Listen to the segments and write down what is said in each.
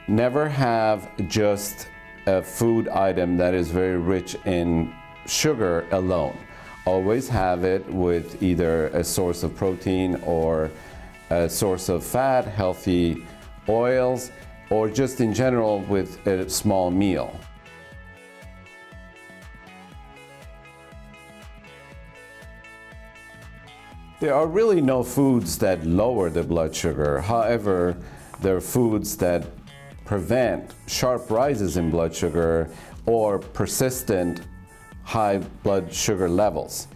Never have just a food item that is very rich in sugar alone. Always have it with either a source of protein or a source of fat, healthy oils, or just in general with a small meal. There are really no foods that lower the blood sugar. However, there are foods that prevent sharp rises in blood sugar or persistent high blood sugar levels.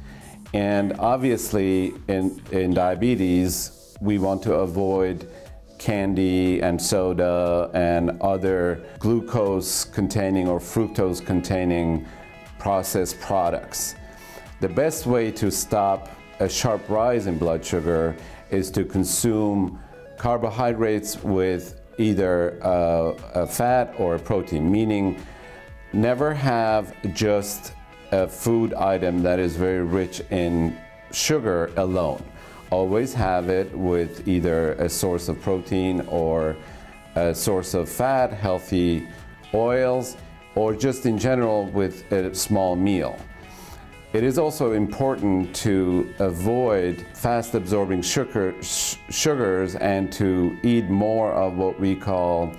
And obviously in diabetes, we want to avoid candy and soda and other glucose containing or fructose containing processed products. The best way to stop a sharp rise in blood sugar is to consume carbohydrates with either a fat or a protein, meaning never have just a food item that is very rich in sugar alone. Always have it with either a source of protein or a source of fat, healthy oils, or just in general with a small meal. It is also important to avoid fast-absorbing sugars and to eat more of what we call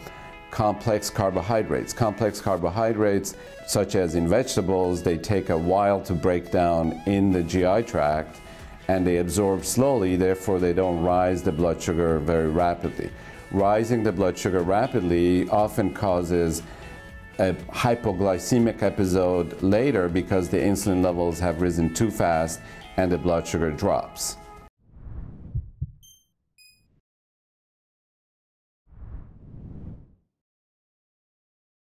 complex carbohydrates. Complex carbohydrates, such as in vegetables, they take a while to break down in the GI tract and they absorb slowly, therefore they don't rise the blood sugar very rapidly. Rising the blood sugar rapidly often causes a hypoglycemic episode later because the insulin levels have risen too fast and the blood sugar drops.